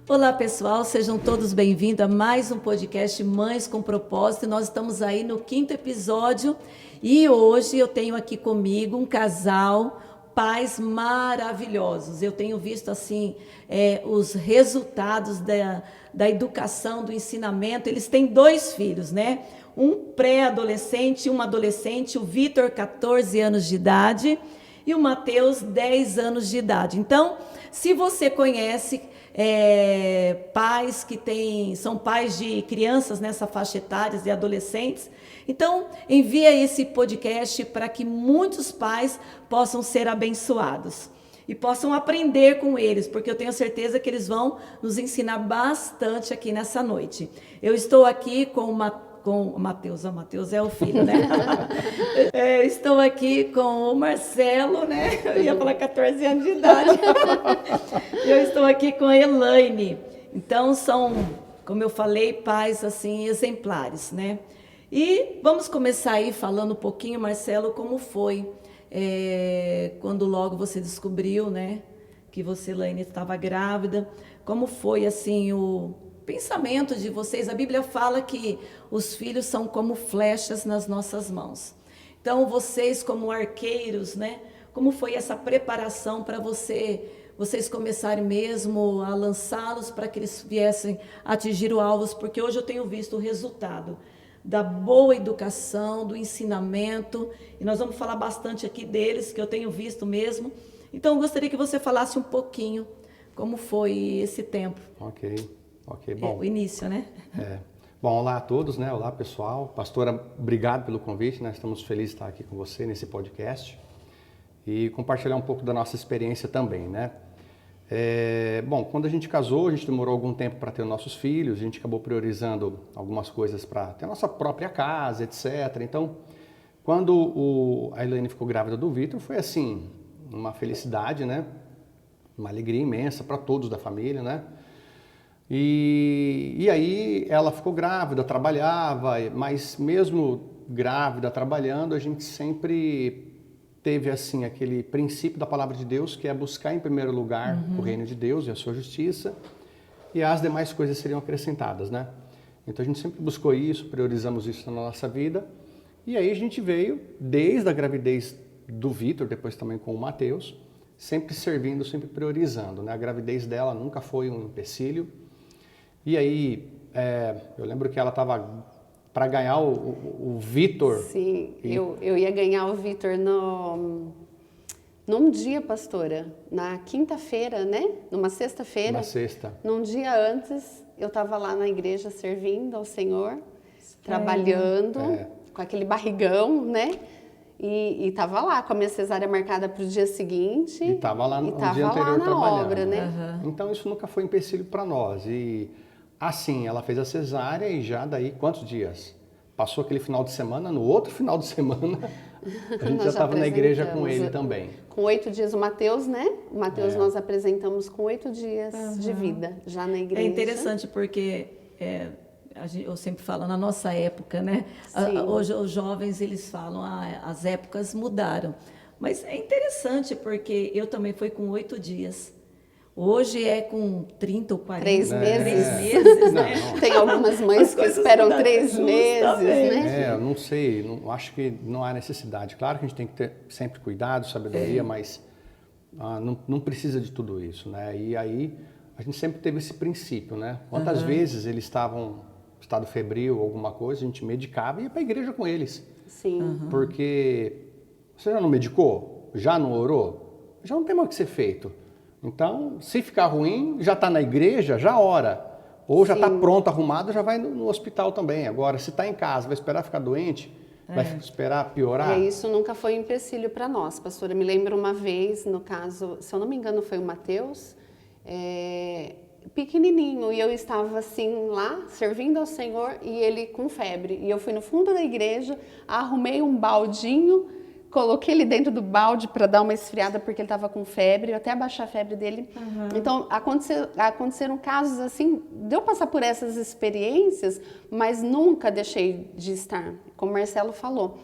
Olá pessoal, sejam todos bem-vindos a mais um podcast Mães com Propósito. Nós estamos aí no 5º episódio e hoje eu tenho aqui comigo um casal, pais maravilhosos. Eu tenho visto assim os resultados da educação, do ensinamento. Eles têm 2 filhos, né? Um pré-adolescente e uma adolescente, o Vitor, 14 anos de idade, e o Mateus, 10 anos de idade. Então, se você conhece pais que são pais de crianças nessa faixa etária e adolescentes, então envia esse podcast para que muitos pais possam ser abençoados e possam aprender com eles, porque eu tenho certeza que eles vão nos ensinar bastante aqui nessa noite. Eu estou aqui com o Mateus, o Mateus é o filho, né? Estou aqui com o Marcelo, né? Eu ia falar 14 anos de idade. Eu estou aqui com a Elaine. Então, são, como eu falei, pais assim exemplares, né? E vamos começar aí falando um pouquinho, Marcelo, como foi quando logo você descobriu, né? Que você, Elaine, estava grávida. Como foi, assim, o pensamento de vocês? A Bíblia fala que os filhos são como flechas nas nossas mãos. Então, vocês como arqueiros, né? Como foi essa preparação para vocês começarem mesmo a lançá-los para que eles viessem atingir os alvos? Porque hoje eu tenho visto o resultado da boa educação, do ensinamento, e nós vamos falar bastante aqui deles, que eu tenho visto mesmo. Então, eu gostaria que você falasse um pouquinho como foi esse tempo. Ok, bom. O início, né? Bom, olá a todos, né? Olá, pessoal. Pastora, obrigado pelo convite, né? Estamos felizes de estar aqui com você nesse podcast e compartilhar um pouco da nossa experiência também, né? Bom, quando a gente casou, a gente demorou algum tempo para ter os nossos filhos, a gente acabou priorizando algumas coisas para ter a nossa própria casa, etc. Então, quando a Elaine ficou grávida do Vitor, foi assim, uma felicidade, né? Uma alegria imensa para todos da família, né? E aí ela ficou grávida, trabalhava, mas mesmo grávida, trabalhando, a gente sempre teve assim aquele princípio da palavra de Deus, que é buscar em primeiro lugar o reino de Deus e a sua justiça, e as demais coisas seriam acrescentadas, né? Então a gente sempre buscou isso, priorizamos isso na nossa vida, e aí a gente veio desde a gravidez do Vitor, depois também com o Mateus, sempre servindo, sempre priorizando, né? A gravidez dela nunca foi um empecilho. E aí, eu lembro que ela estava para ganhar o Vitor. Sim, eu ia ganhar o Vitor num dia, pastora, na quinta-feira, né? Numa sexta-feira. Na sexta. Num dia antes, eu estava lá na igreja servindo ao Senhor, trabalhando, com aquele barrigão, né? E estava lá com a minha cesárea marcada para o dia seguinte. E estava lá no dia anterior lá na trabalhando. obra, né? Então isso nunca foi empecilho para nós. E assim, ela fez a cesárea e já daí quantos dias? Passou aquele final de semana, no outro final de semana a gente já estava na igreja com ele também. Com 8 dias o Mateus, né? O Mateus nós apresentamos com 8 dias de vida já na igreja. É interessante porque eu sempre falo, na nossa época, né? Hoje os jovens, eles falam, as épocas mudaram. Mas é interessante porque eu também fui com 8 dias. Hoje é com 30 ou 40. 3 meses. 3 meses, né? Tem algumas mães que esperam 3 meses, né? Eu não sei, acho que não há necessidade. Claro que a gente tem que ter sempre cuidado, sabedoria, mas não precisa de tudo isso, né? E aí a gente sempre teve esse princípio, né? Quantas vezes eles estavam em estado febril, alguma coisa, a gente medicava e ia para a igreja com eles. Sim. Porque você já não medicou? Já não orou? Já não tem mais o que ser feito. Então, se ficar ruim, já está na igreja, já ora. Ou já está pronto, arrumado, já vai no hospital também. Agora, se está em casa, vai esperar ficar doente? Vai esperar piorar? Isso nunca foi um empecilho para nós, pastora. Me lembro uma vez, no caso, se eu não me engano, foi o Mateus, pequenininho, e eu estava assim lá, servindo ao Senhor, e ele com febre. E eu fui no fundo da igreja, arrumei um baldinho, coloquei ele dentro do balde para dar uma esfriada porque ele estava com febre, até abaixar a febre dele. Então, aconteceram casos assim, de eu passar por essas experiências, mas nunca deixei de estar. Como o Marcelo falou,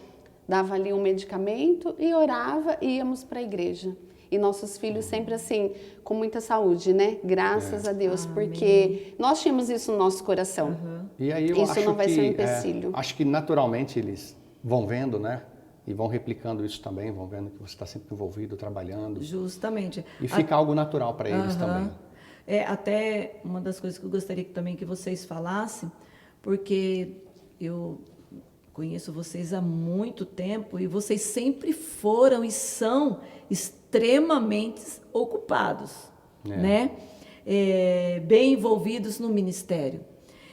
dava ali um medicamento e orava e íamos para a igreja. e nossos filhos sempre assim, com muita saúde, né? Graças a Deus, porque nós tínhamos isso no nosso coração. E aí eu Isso acho não vai que, ser um empecilho. acho que naturalmente eles vão vendo, né? E vão replicando isso também, vão vendo que você está sempre envolvido, trabalhando. Justamente. E fica algo natural para eles também. Até uma das coisas que eu gostaria também que vocês falassem, porque eu conheço vocês há muito tempo e vocês sempre foram e são extremamente ocupados, né? Bem envolvidos no ministério.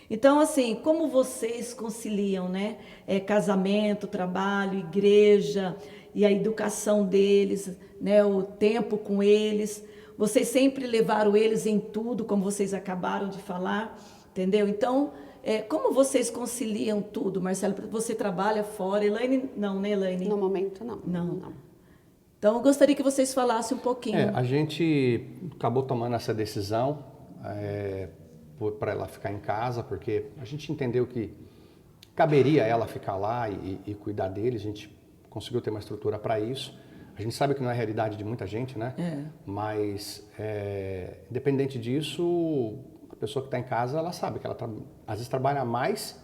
Então, assim, como vocês conciliam, né? Casamento, trabalho, igreja e a educação deles, né? O tempo com eles. Vocês sempre levaram eles em tudo, como vocês acabaram de falar, entendeu? Então, como vocês conciliam tudo, Marcelo? Você trabalha fora, Elaine não, né, Elaine? No momento, não. Não. Então, eu gostaria que vocês falassem um pouquinho. A gente acabou tomando essa decisão para ela ficar em casa, porque a gente entendeu que caberia ela ficar lá e cuidar deles, a gente conseguiu ter uma estrutura para isso. A gente sabe que não é a realidade de muita gente, né? Mas, independente disso, a pessoa que está em casa, ela sabe que ela às vezes trabalha mais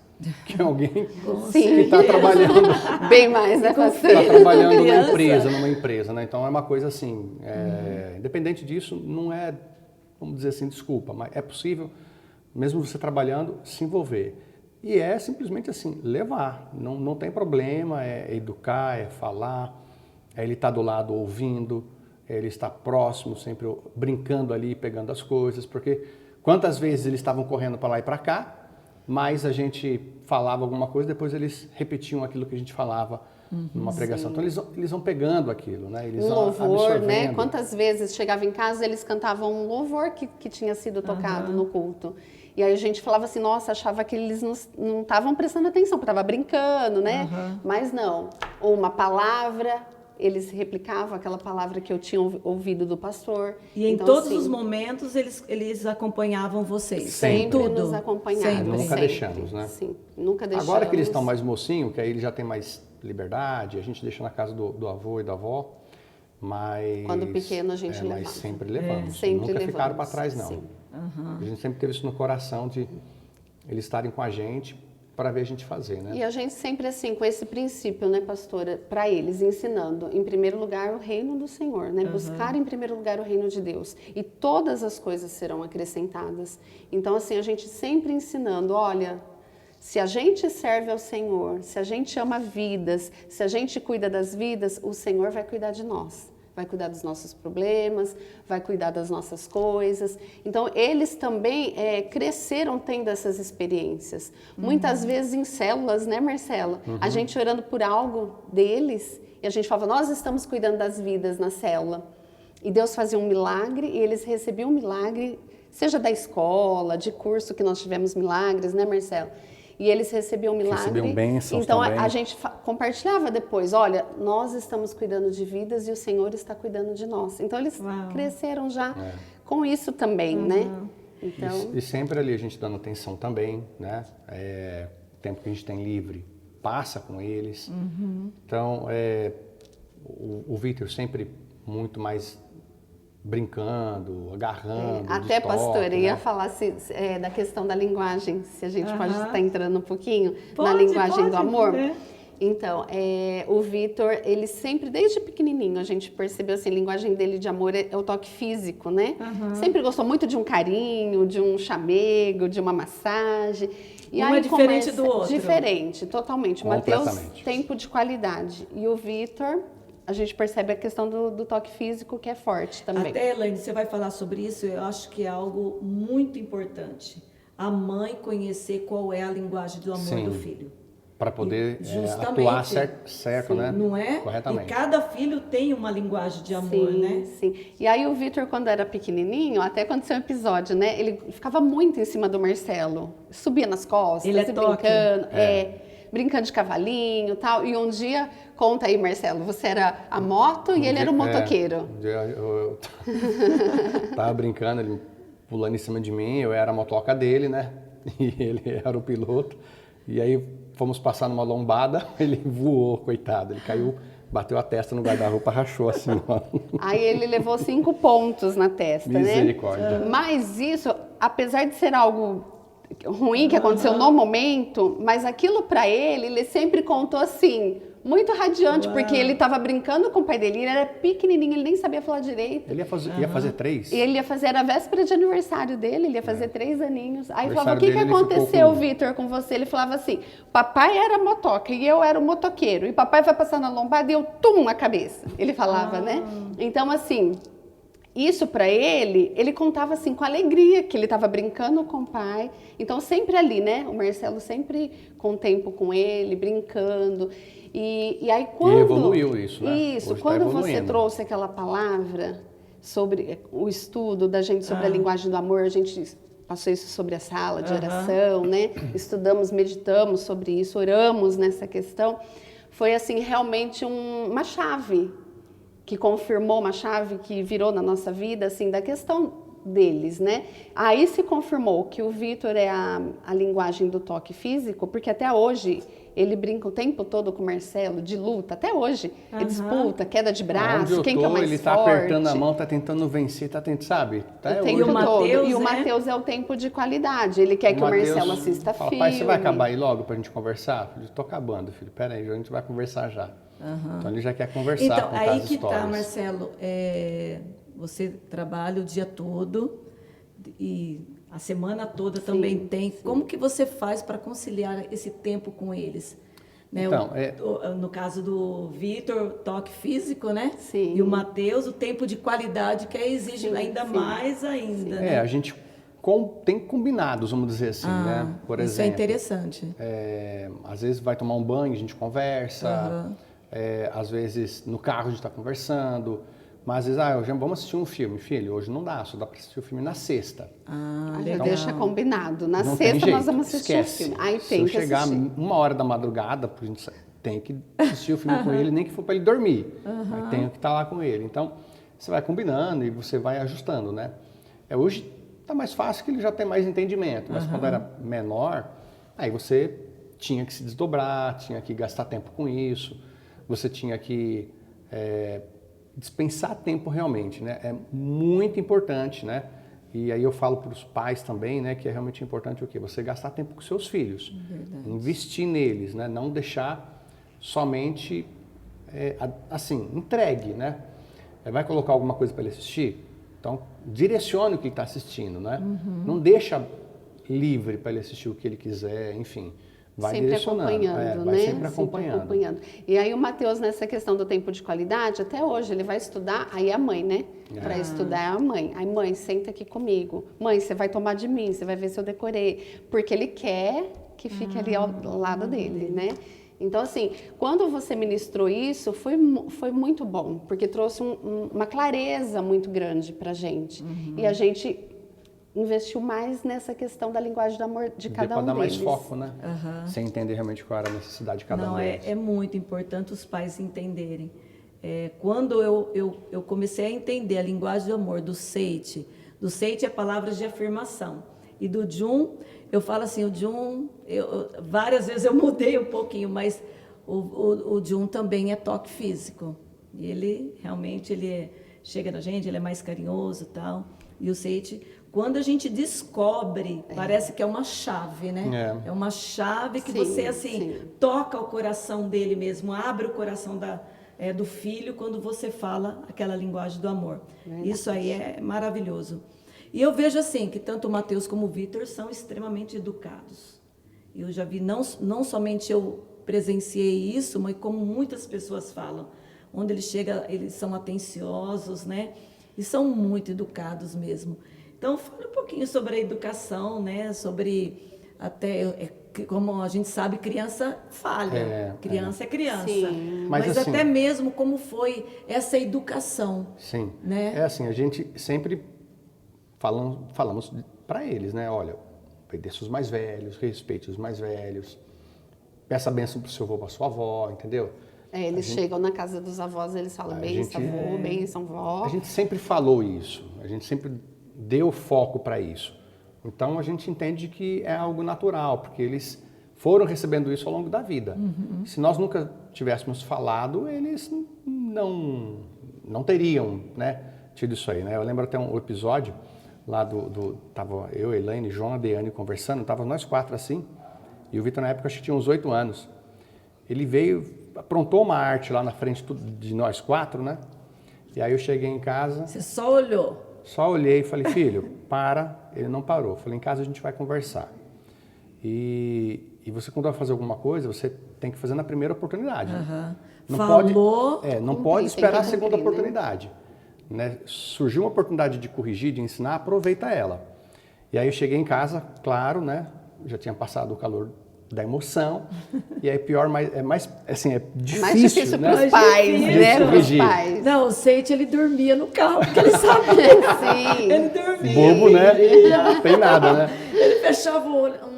que alguém que está trabalhando. Bem mais, né? Está trabalhando numa empresa, né? Então é uma coisa assim, independente disso, não é, vamos dizer assim, desculpa, mas é possível, mesmo você trabalhando, se envolver. E é simplesmente assim, levar, não tem problema, é educar, é falar, ele está do lado ouvindo, ele está próximo, sempre brincando ali, pegando as coisas, porque quantas vezes eles estavam correndo para lá e para cá, mas a gente falava alguma coisa, depois eles repetiam aquilo que a gente falava numa pregação. Então eles vão pegando aquilo, né? Eles vão louvor, absorvendo. né? Quantas vezes chegava em casa, eles cantavam um louvor que tinha sido tocado no culto. E aí a gente falava assim, nossa, achava que eles não estavam prestando atenção, porque estava brincando, né? Mas não. Ou uma palavra, eles replicavam aquela palavra que eu tinha ouvido do pastor. E em então, todos assim, os momentos eles acompanhavam vocês? Sempre Tudo. nos acompanharam. Sempre. Nunca sempre. deixamos, né? Sim, nunca deixamos. Agora que eles estão mais mocinhos, que aí eles já têm mais liberdade, a gente deixa na casa do avô e da avó, mas... Quando pequeno a gente levava. Mas sempre levamos. Sempre Nunca levamos, ficaram para trás, não. sim. A gente sempre teve isso no coração de eles estarem com a gente para ver a gente fazer, né? E a gente sempre assim, com esse princípio, né, pastora, para eles, ensinando, em primeiro lugar, o reino do Senhor, né? Buscar em primeiro lugar o reino de Deus. E todas as coisas serão acrescentadas. Então, assim, a gente sempre ensinando, olha, se a gente serve ao Senhor, se a gente ama vidas, se a gente cuida das vidas, o Senhor vai cuidar de nós. Vai cuidar dos nossos problemas, vai cuidar das nossas coisas. Então, eles também cresceram tendo essas experiências. Muitas vezes em células, né, Marcela? A gente orando por algo deles, e a gente falava, nós estamos cuidando das vidas na célula. E Deus fazia um milagre, e eles recebiam um milagre, seja da escola, de curso que nós tivemos milagres, né, Marcela? E eles recebiam um milagre. Recebiam bênçãos então também. a gente compartilhava depois, olha, nós estamos cuidando de vidas e o Senhor está cuidando de nós. Então eles cresceram já com isso também, né? Então... E sempre ali a gente dando atenção também, né? O tempo que a gente tem livre, passa com eles. Então, o Vitor sempre muito mais brincando, agarrando. Até, pastor, eu ia né? falar da questão da linguagem, se a gente pode estar entrando um pouquinho na Pode, linguagem do amor. né? Então, o Vitor, ele sempre, desde pequenininho, a gente percebeu assim, a linguagem dele de amor é o toque físico, né? Sempre gostou muito de um carinho, de um chamego, de uma massagem. E Um é diferente do outro. Diferente, totalmente. O Mateus, Completamente. tempo de qualidade. E o Vitor, a gente percebe a questão do toque físico, que é forte também. Até, Elaine, você vai falar sobre isso, eu acho que é algo muito importante. A mãe conhecer qual é a linguagem do amor Sim. do filho. Para poder Justamente. atuar certo, né? Não é? Corretamente. E cada filho tem uma linguagem de amor, Sim, né? sim. E aí o Vitor, quando era pequenininho, até aconteceu um episódio, né? Ele ficava muito em cima do Marcelo. Subia nas costas, Ele é e toque. brincando. Brincando de cavalinho e tal. E um dia, conta aí, Marcelo, você era a moto e ele era o motoqueiro. Um dia eu tava brincando, ele pulando em cima de mim, eu era a motoca dele, né? E ele era o piloto. E aí fomos passar numa lombada, ele voou, coitado. Ele caiu bateu a testa no guarda-roupa, rachou assim, ó. Aí ele levou 5 pontos na testa, né? Misericórdia. Mas isso, apesar de ser algo ruim que aconteceu no momento, mas aquilo pra ele, ele sempre contou assim, muito radiante, porque ele tava brincando com o pai dele, ele era pequenininho, ele nem sabia falar direito. Ele ia fazer 3? E ele ia fazer, era a véspera de aniversário dele, ele ia fazer 3 aninhos. Aí falava, o que Aniversário dele, ele aconteceu, ficou com- Vitor, com você? Ele falava assim, papai era motoca e eu era o motoqueiro. E papai vai passar na lombada e eu, tum, a cabeça. Ele falava, né? Então, assim, isso pra ele contava assim com alegria, que ele estava brincando com o pai. Então, sempre ali, né? O Marcelo sempre com tempo com ele, brincando. E aí quando... E evoluiu isso, né? Isso, Hoje tá quando você evoluindo. trouxe aquela palavra sobre o estudo da gente sobre a linguagem do amor, a gente passou isso sobre a sala de oração, né? Estudamos, meditamos sobre isso, oramos nessa questão. Foi assim realmente uma chave que confirmou, uma chave que virou na nossa vida, assim, da questão deles, né? Aí se confirmou que o Vitor é a linguagem do toque físico, porque até hoje ele brinca o tempo todo com o Marcelo, de luta, até hoje. Ele disputa, queda de Onde braço, eu quem tô, que é o mais ele forte. tá apertando a mão, tá tentando vencer, tá tentando, sabe? Tá O hoje. tempo o todo. Mateus, E o né? Matheus é o tempo de qualidade. Ele quer que o Mateus Marcelo assista fala, filme. pai, você vai acabar aí logo pra gente conversar? Eu tô acabando, filho. Pera aí, a gente vai conversar já. Então ele já quer conversar, Então, contar aí as que histórias. tá, Marcelo, você trabalha o dia todo e a semana toda também tem. Como que você faz para conciliar esse tempo com eles? Né? Então, no caso do Vitor, toque físico, né? Sim. E o Matheus, o tempo de qualidade que exige ainda mais ainda. Né? A gente tem combinados, vamos dizer assim, né? Por isso exemplo. é interessante. Às vezes vai tomar um banho, a gente conversa. Às vezes no carro a gente está conversando. Mas às vezes, hoje vamos assistir um filme. Filho, hoje não dá, só dá para assistir o filme na sexta. A gente Legal. deixa combinado. Na Não tem sexta jeito, nós vamos assistir esquece. o filme. Aí Se tem eu que chegar assistir. 1h da madrugada, a gente tem que assistir o filme com ele, nem que for para ele dormir. Mas tenho que estar lá com ele. Então, você vai combinando e você vai ajustando, né? Hoje está mais fácil que ele já tem mais entendimento, mas quando era menor, aí você tinha que se desdobrar, tinha que gastar tempo com isso, você tinha que dispensar tempo realmente, né? É muito importante, né? E aí eu falo para os pais também, né, que é realmente importante o quê? Você gastar tempo com seus filhos, investir neles, né? Não deixar somente assim, entregue, né? Vai colocar alguma coisa para ele assistir? Então, direcione o que está assistindo, né? Não deixa livre para ele assistir o que ele quiser, enfim. Vai sempre direcionando. acompanhando, vai né? sempre acompanhando. E aí o Matheus, nessa questão do tempo de qualidade, até hoje ele vai estudar, aí a mãe, né? Para estudar é a mãe. Aí, mãe, senta aqui comigo. Mãe, você vai tomar de mim, você vai ver se eu decorei. Porque ele quer que fique ali ao lado dele, né? Então, assim, quando você ministrou isso, foi muito bom, porque trouxe uma clareza muito grande pra gente. E a gente investiu mais nessa questão da linguagem do amor de cada um Para dar mais deles. foco, né? Sem entender realmente qual era a necessidade de cada um deles. É muito importante os pais entenderem. Quando eu comecei a entender a linguagem do amor do Seite é palavras de afirmação. E do Jun, eu falo assim, o Jun, várias vezes eu mudei um pouquinho, mas o Jun também é toque físico. E ele realmente chega na gente, ele é mais carinhoso e tal. E o Seite, quando a gente descobre, parece que é uma chave, né? É uma chave que você, assim, toca o coração dele mesmo, abre o coração do filho quando você fala aquela linguagem do amor. Isso aí é maravilhoso. E eu vejo, assim, que tanto o Matheus como o Vitor são extremamente educados. Eu já vi, não somente eu presenciei isso, mas como muitas pessoas falam. Onde ele chega, eles são atenciosos, né? E são muito educados mesmo. Então, fala um pouquinho sobre a educação, né? Sobre até, como a gente sabe, criança falha. Criança é criança. Sim. Mas assim, até mesmo como foi essa educação. Sim. Né? É assim, a gente sempre falamos para eles, né? Olha, obedeça os mais velhos, respeite os mais velhos, peça bênção para o seu avô, para sua avó, entendeu? Eles chegam na casa dos avós, eles falam bênção, avô, bênção, vó. A gente sempre falou isso, a gente sempre deu foco para isso. Então a gente entende que é algo natural, porque eles foram recebendo isso ao longo da vida. Se nós nunca tivéssemos falado, eles não teriam, né, tido isso aí, né? Eu lembro até um episódio lá tava eu, Elaine, João, a Deane conversando, tava nós 4 assim, e o Vitor na época acho que tinha uns 8 anos. Ele veio, aprontou uma arte lá na frente de nós 4, né? E aí eu cheguei em casa... Você só olhou? Só olhei e falei, filho, para. Ele não parou. Falei, em casa a gente vai conversar. E você, quando vai fazer alguma coisa, você tem que fazer na primeira oportunidade. Não Falou... não pode esperar a segunda oportunidade. Né? Surgiu uma oportunidade de corrigir, de ensinar, aproveita ela. E aí eu cheguei em casa, claro, né? Já tinha passado o calor da emoção. E aí pior, assim, é difícil, mais difícil né? para os pais, né? Para os corrigir. pais. Não, o Seite, ele dormia no carro, porque ele sabia. Sim. Ele dormia. Bobo, né? Não tem nada, né? Ele fechava o olho.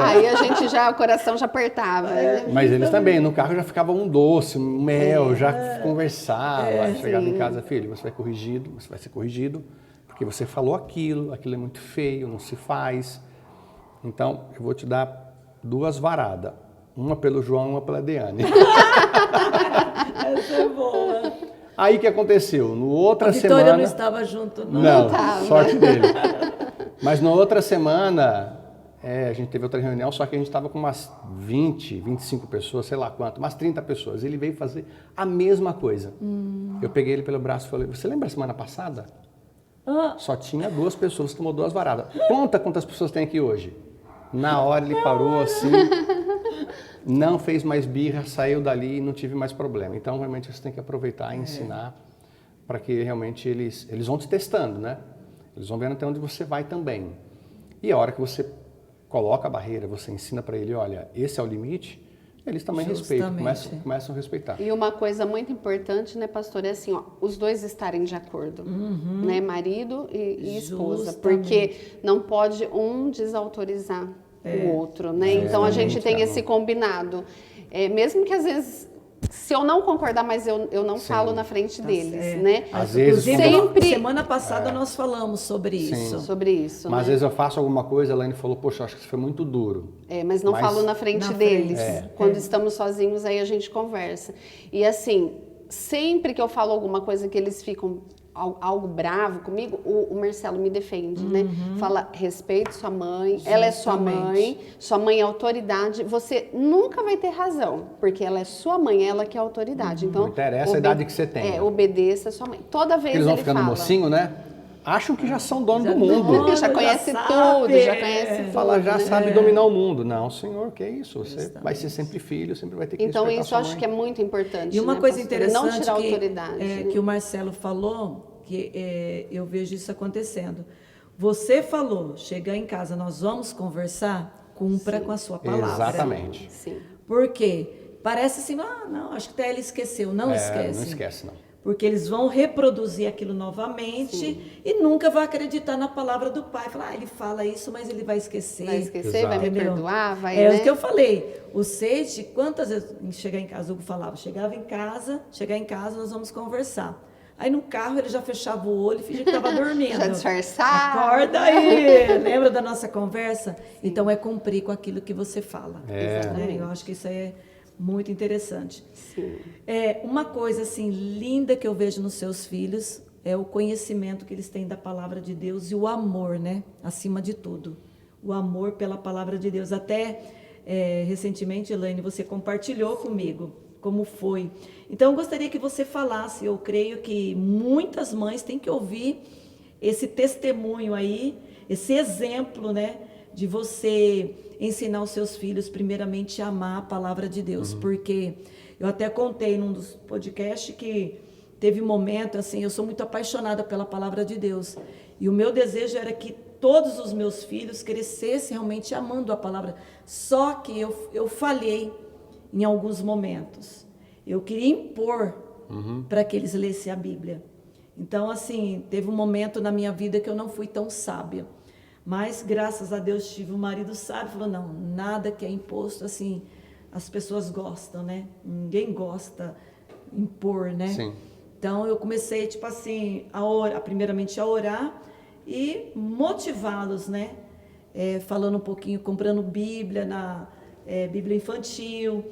Aí a gente o coração já apertava. Mas eles também, no carro já ficava um doce, um mel, já conversava. Chegava em casa, filho, você vai ser corrigido, porque você falou aquilo é muito feio, não se faz. Então, eu vou te dar 2 varadas. Uma pelo João e uma pela Deane. Essa é boa. Aí o que aconteceu? No outra A Vitória semana... não estava junto, não. Não, tava. sorte dele. Mas na outra semana, a gente teve outra reunião, só que a gente estava com umas 20, 25 pessoas, sei lá quanto, umas 30 pessoas. Ele veio fazer a mesma coisa. Eu peguei ele pelo braço e falei, você lembra a semana passada? Só tinha 2 pessoas, tomou 2 varadas. Conta quantas pessoas tem aqui hoje. Na hora ele parou assim, não fez mais birra, saiu dali e não tive mais problema. Então, realmente, você tem que aproveitar e ensinar para que realmente eles vão te testando, né? Eles vão vendo até onde você vai também. E a hora que você coloca a barreira, você ensina para ele, olha, esse é o limite, eles também respeitam, começam a respeitar. E uma coisa muito importante, né, pastor, é assim, ó, os 2 estarem de acordo, né, marido e esposa, porque não pode um desautorizar o outro, né? Então a gente tem esse combinado. Mesmo que às vezes, se eu não concordar, mas eu não falo na frente deles, né? Às vezes, semana passada nós falamos sobre isso. Sobre isso, mas às vezes eu faço alguma coisa, a Elaine falou, poxa, acho que isso foi muito duro. Mas não falo na frente deles. Quando estamos sozinhos, aí a gente conversa. E assim, sempre que eu falo alguma coisa que eles ficam algo bravo comigo, o Marcelo me defende, né? Fala, respeite sua mãe, ela é sua mãe é autoridade, você nunca vai ter razão, porque ela é sua mãe, ela que é autoridade. Então, não interessa a idade que você tem. Obedeça a sua mãe. Toda vez eles vão ele ficando fala. Mocinho, né? Acham que já são dono do mundo. Já conhece tudo, já conhece tudo. Fala, já sabe dominar o mundo. Não, senhor, que é isso? Você vai ser sempre filho, sempre vai ter que Então respeitar isso sua eu acho mãe. que é muito importante. E uma coisa interessante não tirar autoridade. que o Marcelo falou, que eu vejo isso acontecendo. Você falou, chegar em casa, nós vamos conversar, cumpra com a sua palavra. Exatamente. Sim. Por quê? Parece assim, não, acho que até ele esqueceu. Não esquece. Não esquece, não. Porque eles vão reproduzir aquilo novamente e nunca vai acreditar na palavra do pai. Falar, ele fala isso, mas ele vai esquecer. Vai esquecer, Exato. vai me Entendeu? perdoar, vai, É né? o que eu falei. O Seite, quantas vezes chegar em casa, o Hugo falava, chegar em casa, nós vamos conversar. Aí no carro ele já fechava o olho e fingia que estava dormindo. Já disfarçava. Acorda aí! Lembra da nossa conversa? Então é cumprir com aquilo que você fala. Né? Eu acho que isso é muito interessante. Sim. Uma coisa assim linda que eu vejo nos seus filhos é o conhecimento que eles têm da palavra de Deus e o amor, né? Acima de tudo. O amor pela palavra de Deus. Até recentemente, Elaine, você compartilhou comigo como foi. Então, eu gostaria que você falasse, eu creio que muitas mães têm que ouvir esse testemunho aí, esse exemplo, né, de você ensinar os seus filhos, primeiramente, a amar a palavra de Deus, porque eu até contei num dos podcasts que teve um momento, assim, eu sou muito apaixonada pela palavra de Deus, e o meu desejo era que todos os meus filhos crescessem realmente amando a palavra, só que eu falhei em alguns momentos. Eu queria impor para que eles lessem a Bíblia. Então, assim, teve um momento na minha vida que eu não fui tão sábia. Mas, graças a Deus, tive um marido sábio. Falou, não, nada que é imposto, assim, as pessoas gostam, né? Ninguém gosta de impor, né? Sim. Então, eu comecei, tipo assim, primeiramente a orar e motivá-los, né? Falando um pouquinho, comprando Bíblia Bíblia infantil.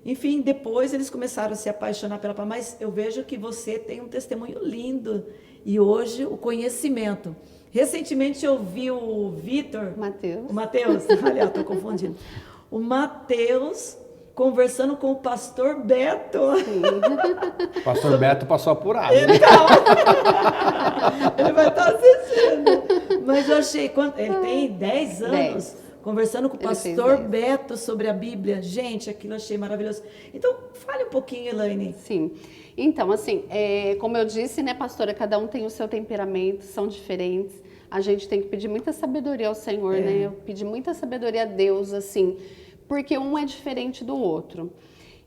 Enfim, depois eles começaram a se apaixonar pela palavra, mas eu vejo que você tem um testemunho lindo. E hoje, o conhecimento. Recentemente eu vi o Vitor... Matheus. O Matheus, olha, estou confundindo. O Matheus conversando com o pastor Beto. O pastor Beto passou apurado. Né? Ele vai estar assistindo. Mas eu achei, ele tem 10 anos, conversando com o pastor Beto sobre a Bíblia. Gente, aquilo eu achei maravilhoso. Então, fale um pouquinho, Elaine. Sim. Então, assim, como eu disse, né, pastora, cada um tem o seu temperamento, são diferentes. A gente tem que pedir muita sabedoria ao Senhor, né? Eu pedi muita sabedoria a Deus, assim, porque um é diferente do outro.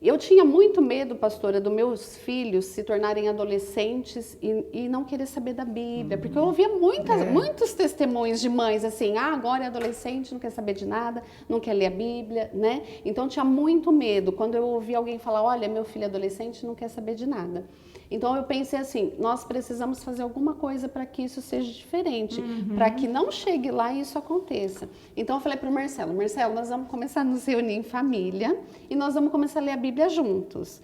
Eu tinha muito medo, pastora, dos meus filhos se tornarem adolescentes e não querer saber da Bíblia, porque eu ouvia muitos testemunhos de mães assim, agora é adolescente, não quer saber de nada, não quer ler a Bíblia, né? Então eu tinha muito medo quando eu ouvia alguém falar, olha, meu filho é adolescente, não quer saber de nada. Então eu pensei assim, nós precisamos fazer alguma coisa para que isso seja diferente, para que não chegue lá e isso aconteça. Então eu falei para o Marcelo, nós vamos começar a nos reunir em família e nós vamos começar a ler a Bíblia juntos.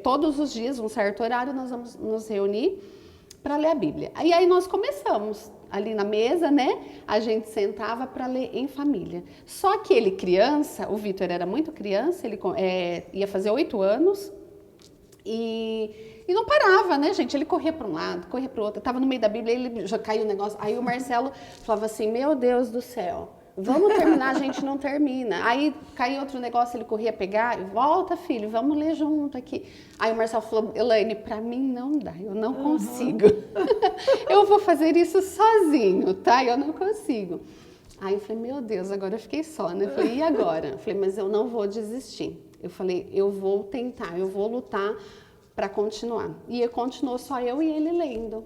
Todos os dias, um certo horário, nós vamos nos reunir para ler a Bíblia. E aí nós começamos ali na mesa, né? A gente sentava para ler em família. Só que ele criança, o Vitor era muito criança, ele ia fazer 8 anos e não parava, né, gente? Ele corria para um lado, corria para o outro. Estava no meio da Bíblia, ele já caiu o negócio. Aí o Marcelo falava assim, meu Deus do céu, vamos terminar, a gente não termina. Aí caiu outro negócio, ele corria pegar, volta filho, vamos ler junto aqui. Aí o Marcelo falou, Elaine, para mim não dá, eu não consigo. Eu vou fazer isso sozinho, tá? Eu não consigo. Aí eu falei, meu Deus, agora eu fiquei só, né? Eu falei, e agora? Eu falei, mas eu não vou desistir. Eu falei, eu vou tentar, eu vou lutar para continuar. E continuou só eu e ele lendo.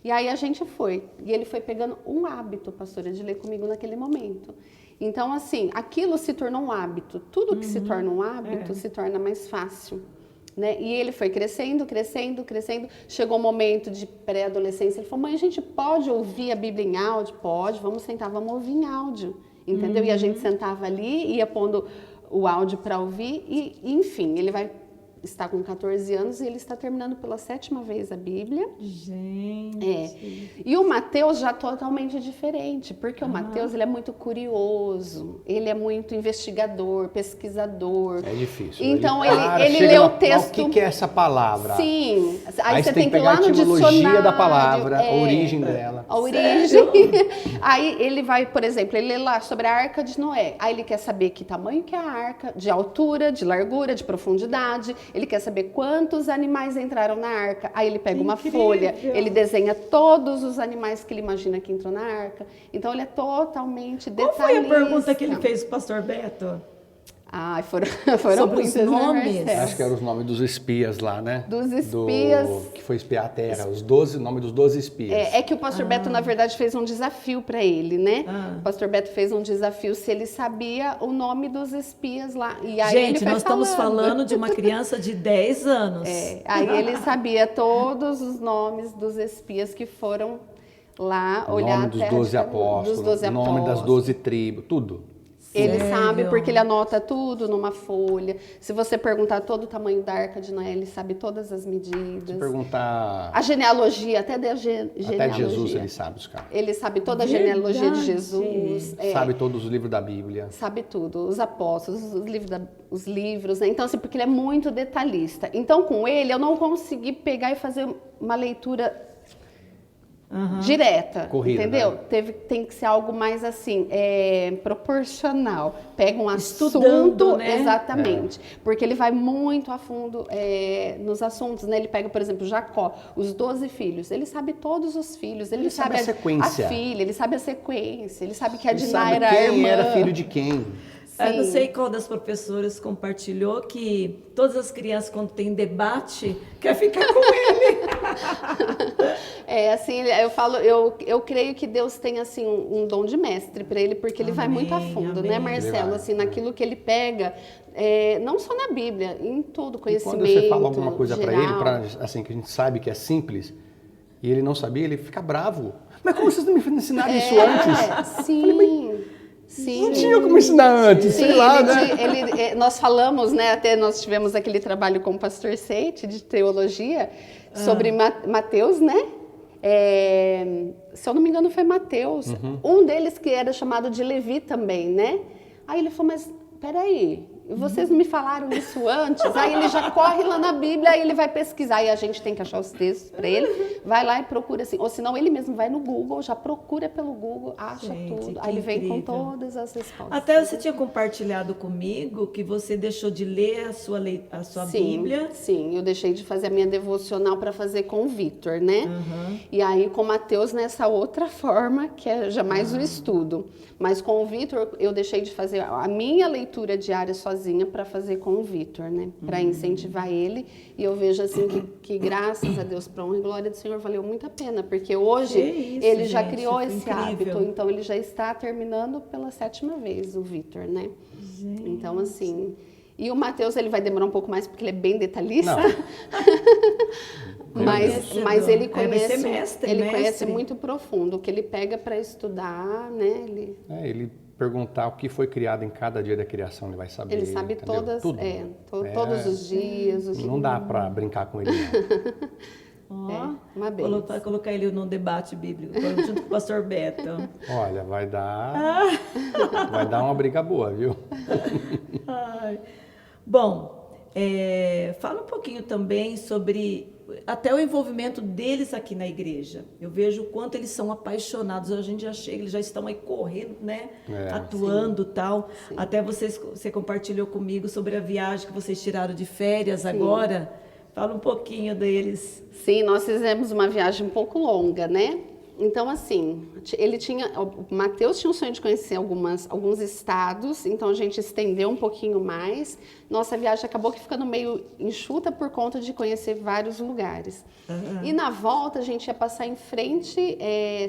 E aí a gente foi. E ele foi pegando um hábito, pastora, de ler comigo naquele momento. Então, assim, aquilo se tornou um hábito. Tudo que se torna um hábito se torna mais fácil. Né? E ele foi crescendo, crescendo, crescendo. Chegou o momento de pré-adolescência. Ele falou, mãe, a gente pode ouvir a Bíblia em áudio? Pode, vamos sentar, vamos ouvir em áudio. Entendeu? E a gente sentava ali, ia pondo o áudio para ouvir. E, enfim, ele está com 14 anos e ele está terminando pela 7ª vez a Bíblia. Gente! E o Matheus já totalmente diferente, porque o Matheus ele é muito curioso, ele é muito investigador, pesquisador. É difícil. Então ele lê o texto... O que é essa palavra? Sim. Aí você tem que ir lá pegar a no etimologia dicionário. da palavra, a origem dela. A origem. Aí ele vai, por exemplo, ele lê lá sobre a Arca de Noé. Aí ele quer saber que tamanho que é a arca, de altura, de largura, de profundidade. Ele quer saber quantos animais entraram na arca. Aí ele pega uma folha, ele desenha todos os animais que ele imagina que entrou na arca. Então ele é totalmente detalhista. Qual foi a pergunta que ele fez para o pastor Beto? Foram sobre muitos os nomes. Marcelo. Acho que eram os nomes dos espias lá, né? Dos espias. Que foi espiar a terra, o nome dos 12 espias. É que o pastor Beto, na verdade, fez um desafio para ele, né? O pastor Beto fez um desafio se ele sabia o nome dos espias lá. E aí gente, nós estamos falando de uma criança de 10 anos. Aí ele sabia todos os nomes dos espias que foram lá olhar a terra. O nome dos 12 apóstolos, o nome das 12 tribos, tudo. Ele sabe porque ele anota tudo numa folha. Se você perguntar todo o tamanho da Arca de Noé, ele sabe todas as medidas. Se perguntar... A genealogia, até da genealogia. Até de Jesus ele sabe, os caras. Ele sabe toda a genealogia de Jesus. Sabe todos os livros da Bíblia. Sabe tudo. Os apóstolos, os livros, né? Então, assim, porque ele é muito detalhista. Então, com ele, eu não consegui pegar e fazer uma leitura... direta, corrida, entendeu? Né? Tem que ser algo mais assim, proporcional. Pega um Estudando, assunto, né? Porque porque ele vai muito a fundo nos assuntos, né? Ele pega, por exemplo, Jacó, os 12 filhos, ele sabe todos os filhos, ele sabe a sequência, a filha, ele sabe a sequência, ele sabe que a ele Diná sabe era quem a irmã. era filho de quem. Eu não sei qual das professoras compartilhou que todas as crianças, quando tem debate, quer ficar com ele. Assim, eu falo, eu creio que Deus tem assim um dom de mestre para ele, porque ele vai muito a fundo, né, Marcelo? Assim, naquilo que ele pega, não só na Bíblia, em tudo, conhecimento. E quando você fala alguma coisa para ele, assim, que a gente sabe que é simples, e ele não sabia, ele fica bravo. Mas como vocês não me ensinaram isso antes? Sim. Sim. Não tinha como ensinar antes, Sim, sei lá, né? nós falamos, né, até nós tivemos aquele trabalho com o pastor Seite de teologia sobre Mateus, né? Se eu não me engano foi Mateus. Um deles que era chamado de Levi também, né? Aí ele falou, mas peraí, vocês me falaram isso antes? Aí ele já corre lá na Bíblia, aí ele vai pesquisar, e a gente tem que achar os textos para ele, vai lá e procura assim, ou senão ele mesmo vai no Google, já procura pelo Google, acha tudo, aí ele vem com todas as respostas. Até você tinha compartilhado comigo que você deixou de ler a sua Bíblia. Sim, eu deixei de fazer a minha devocional para fazer com o Vitor, né? E aí com o Mateus nessa outra forma, que é já mais o estudo. Mas com o Vitor, eu deixei de fazer a minha leitura diária sozinha para fazer com o Vitor, né? Para incentivar ele. E eu vejo assim que graças a Deus, para honra e glória do Senhor, valeu muito a pena. Porque hoje ele já criou esse hábito. Então ele já está terminando pela 7ª vez, o Vitor, né? Gente. Então assim... E o Mateus, ele vai demorar um pouco mais, porque ele é bem detalhista. Mas ele conhece, conhece muito profundo. O que ele pega para estudar, né? Ele perguntar o que foi criado em cada dia da criação, ele vai saber. Ele sabe entendeu? Todos os dias. Não dá para brincar com ele, não. Uma benção. Colocar ele num debate bíblico, junto com o pastor Beto. Olha, vai dar uma briga boa, viu? Ai. Bom, fala um pouquinho também sobre até o envolvimento deles aqui na igreja. Eu vejo o quanto eles são apaixonados. A gente já chega, eles já estão aí correndo, né? Atuando e tal. Sim. Até você compartilhou comigo sobre a viagem que vocês tiraram de férias agora. Fala um pouquinho deles. Sim, nós fizemos uma viagem um pouco longa, né? Então, assim, o Mateus tinha um sonho de conhecer alguns estados, então a gente estendeu um pouquinho mais. Nossa viagem acabou ficando meio enxuta por conta de conhecer vários lugares. E na volta a gente ia passar em frente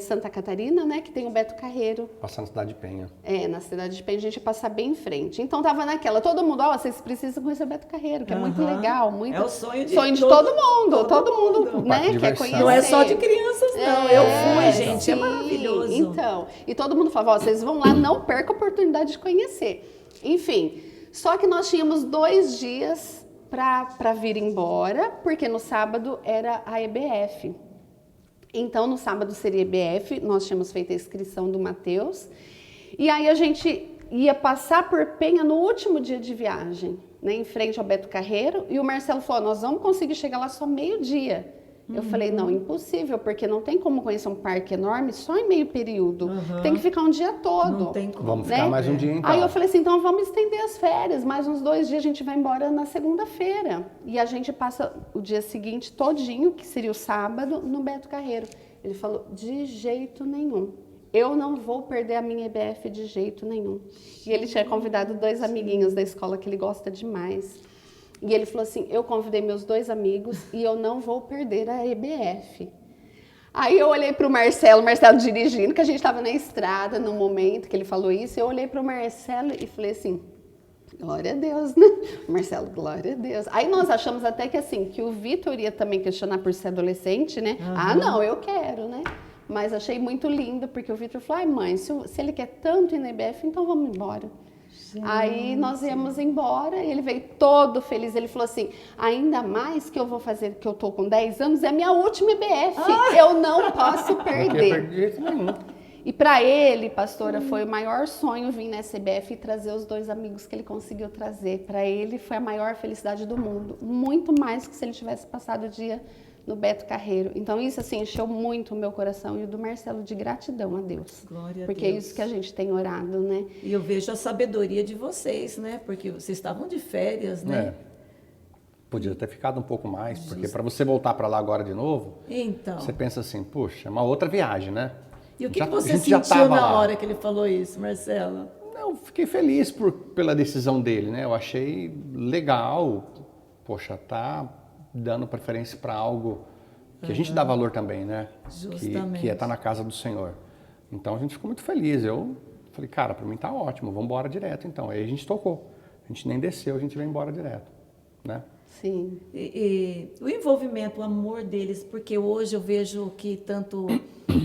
Santa Catarina, né, que tem o Beto Carreiro. Passar na Cidade de Penha. Na Cidade de Penha a gente ia passar bem em frente. Então tava naquela, todo mundo, vocês precisam conhecer o Beto Carreiro, que é muito legal. Muito... É o sonho de todo mundo. Todo mundo, né, quer conhecer. Não é só de crianças, não. Eu fui, gente, é maravilhoso. Então, e todo mundo falava, vocês vão lá, não perca a oportunidade de conhecer. Enfim, só que nós tínhamos 2 dias para vir embora, porque no sábado era a EBF. Então, no sábado seria EBF, nós tínhamos feito a inscrição do Mateus, e aí a gente ia passar por Penha no último dia de viagem, né, em frente ao Beto Carreiro, e o Marcelo falou, nós vamos conseguir chegar lá só meio-dia. Eu falei, não, impossível, porque não tem como conhecer um parque enorme só em meio período. Tem que ficar um dia todo. Não tem como. Vamos ficar mais um dia, então. Aí eu falei assim, então vamos estender as férias, mais uns 2 dias a gente vai embora na segunda-feira. E a gente passa o dia seguinte todinho, que seria o sábado, no Beto Carreiro. Ele falou, de jeito nenhum. Eu não vou perder a minha EBF de jeito nenhum. E ele tinha convidado 2 amiguinhos da escola que ele gosta demais. E ele falou assim, eu convidei meus 2 amigos e eu não vou perder a EBF. Aí eu olhei para o Marcelo dirigindo, que a gente estava na estrada no momento que ele falou isso. Eu olhei para o Marcelo e falei assim, glória a Deus, né? Marcelo, glória a Deus. Aí nós achamos até que assim, que o Vitor ia também questionar por ser adolescente, né? Não, eu quero, né? Mas achei muito lindo, porque o Vitor falou, ai mãe, se ele quer tanto ir na EBF, então vamos embora. Gente. Aí nós íamos embora e ele veio todo feliz. Ele falou assim, ainda mais que eu vou fazer, que eu tô com 10 anos, é a minha última EBF. Eu não posso perder. E para ele, pastora, foi o maior sonho vir nessa EBF e trazer os 2 amigos que ele conseguiu trazer. Para ele foi a maior felicidade do mundo. Muito mais que se ele tivesse passado o dia no Beto Carreiro. Então isso assim encheu muito o meu coração e o do Marcelo de gratidão a Deus. Glória a porque Deus. É isso que a gente tem orado, né? E eu vejo a sabedoria de vocês, né? Porque vocês estavam de férias, né? Podia ter ficado um pouco mais, porque para você voltar para lá agora de novo, então, você pensa assim, puxa, é uma outra viagem, né? E o que você sentiu na hora que ele falou isso, Marcelo? Eu fiquei feliz pela decisão dele, né? Eu achei legal, poxa, tá dando preferência para algo que a gente dá valor também, né? Justamente. Que é estar na casa do Senhor. Então a gente ficou muito feliz. Eu falei, cara, para mim tá ótimo, vamos embora direto então. Aí a gente tocou, a gente nem desceu, a gente veio embora direto, né? Sim. E o envolvimento, o amor deles, porque hoje eu vejo que tanto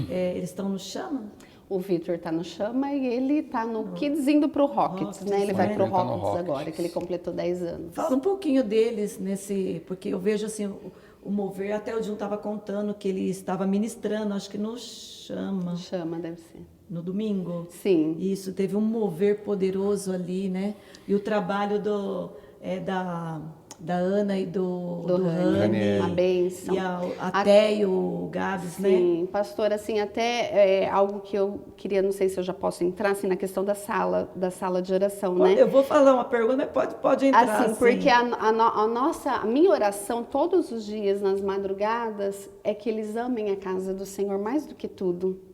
eles estão no chama? O Vitor tá no Chama e ele tá no Kids indo pro Rockets, né? Ele vai pro Ele tá no Rockets Rockets. agora, que ele completou 10 anos. Fala um pouquinho deles porque eu vejo assim o mover, até o Jun estava contando que ele estava ministrando, acho que no Chama, deve ser. no domingo. Sim. Isso, teve um mover poderoso ali, né? E o trabalho da Ana e do Rani, uma bênção. e a Té e o Gabs, né? Sim, pastor, assim, até algo que eu queria, não sei se eu já posso entrar, assim, na questão da sala de oração, né? Eu vou falar uma pergunta, mas pode entrar. Assim, porque a minha oração todos os dias, nas madrugadas, é que eles amem a casa do Senhor mais do que tudo.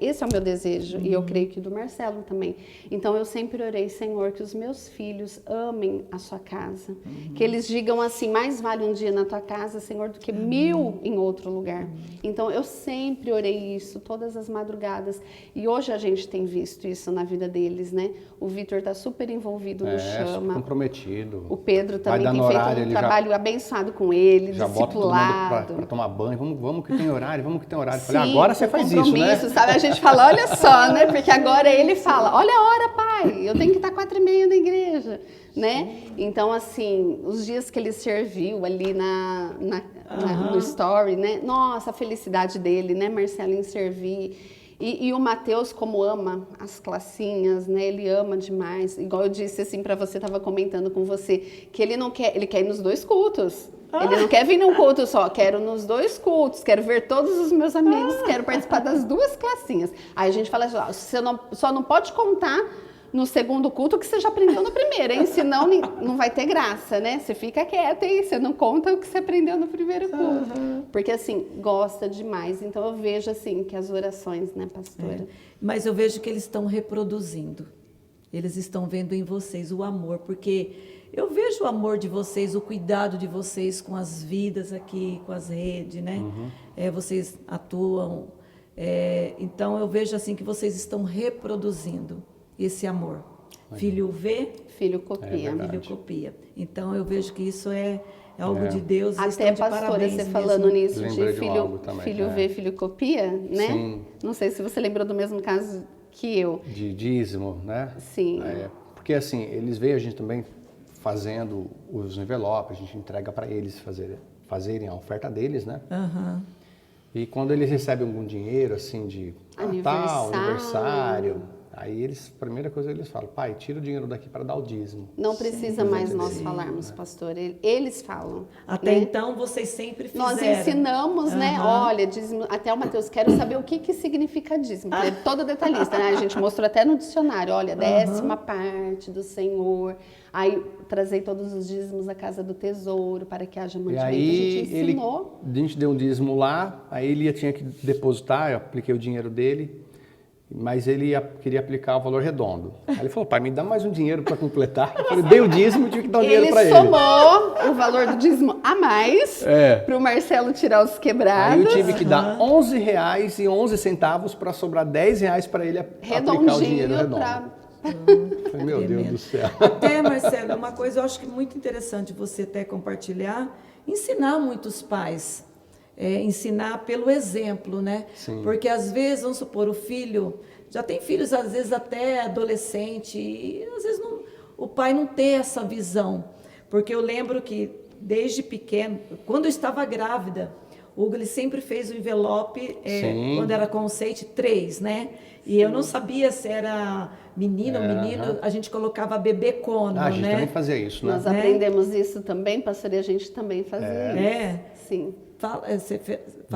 Esse é o meu desejo, e eu creio que do Marcelo também. Então, eu sempre orei, Senhor, que os meus filhos amem a sua casa. Que eles digam assim, mais vale um dia na tua casa, Senhor, do que 1000 em outro lugar. Então, eu sempre orei isso, todas as madrugadas. E hoje a gente tem visto isso na vida deles, né? O Vitor está super envolvido no Chama. Comprometido. O Pedro Vai também dar tem no feito horário, um ele trabalho abençoado com ele, já bota todo mundo discipulado. para tomar banho. Vamos que tem horário, vamos que tem horário. Falei, Sim, agora você com faz isso, né? compromisso, sabe? A gente fala, olha só, né? Porque agora ele fala, olha a hora, pai, eu tenho que estar 4h30 na igreja, né? Então, assim, os dias que ele serviu ali no story, né? Nossa, a felicidade dele, né, Marcelo, em servir. E o Matheus, como ama as classinhas, né? Ele ama demais. Igual eu disse assim para você, estava comentando com você, que ele não quer, ele quer ir nos 2 cultos. Ele não quer vir num culto só, quero nos 2 cultos, quero ver todos os meus amigos, quero participar das 2 classinhas. Aí a gente fala assim, você só não pode contar no segundo culto que você já aprendeu no primeiro, hein? Senão não vai ter graça, né? Você fica quieta, hein? Você não conta o que você aprendeu no primeiro culto. Porque, assim, gosta demais. Então, eu vejo, assim, que as orações, né, pastora? Mas eu vejo que eles estão reproduzindo. Eles estão vendo em vocês o amor, porque eu vejo o amor de vocês, o cuidado de vocês com as vidas aqui, com as redes, né? Vocês atuam. Então, eu vejo, assim, que vocês estão reproduzindo esse amor. Filho vê, Filho copia. filho copia. Então, eu vejo que isso é algo de Deus. Até, pastora, você falando nisso Lembrei de de algo também, filho vê, filho copia, né? Sim. Não sei se você lembrou do mesmo caso que eu. De dízimo, né? Sim. Porque assim, eles veem a gente também fazendo os envelopes, a gente entrega para eles fazerem a oferta deles, né? E quando eles recebem algum dinheiro, assim, de Natal, aniversário, aí a primeira coisa eles falam, pai, tira o dinheiro daqui para dar o dízimo. Não precisa mais nós falarmos, pastor. Eles falam. Até né? então, vocês sempre fizeram. Nós ensinamos, né? Olha, dízimo, até o Mateus, quero saber o que significa dízimo. Ele é todo detalhista, né? A gente mostrou até no dicionário, olha, 10ª parte do Senhor. Aí, trazei todos os dízimos da casa do tesouro para que haja mantimento. E aí, a gente ensinou. a gente deu um dízimo lá, aí ele tinha que depositar, eu apliquei o dinheiro dele, mas ele queria aplicar o valor redondo. Aí ele falou, pai, me dá mais um dinheiro para completar. Eu falei, dei o dízimo e tive que dar o dinheiro para ele. Ele somou o valor do dízimo a mais para o Marcelo tirar os quebrados. Aí eu tive que dar R$11,11 para sobrar R$10 para ele aplicar o dinheiro redondo. Falei, meu Deus do céu. Até, Marcelo, uma coisa eu acho que muito interessante você até compartilhar, ensinar muitos pais. Ensinar pelo exemplo, né? Sim. Porque às vezes, vamos supor, o filho, já tem filhos às vezes até adolescente, e às vezes o pai não tem essa visão. Porque eu lembro que desde pequeno, quando eu estava grávida, o Hugo ele sempre fez o envelope, quando era conceito, 3, né? E eu não sabia se era menino ou menino, a gente colocava bebê cono, a gente né? também fazia isso, né? Nós aprendemos isso também, pastor, e a gente também fazia isso. Sim. Fala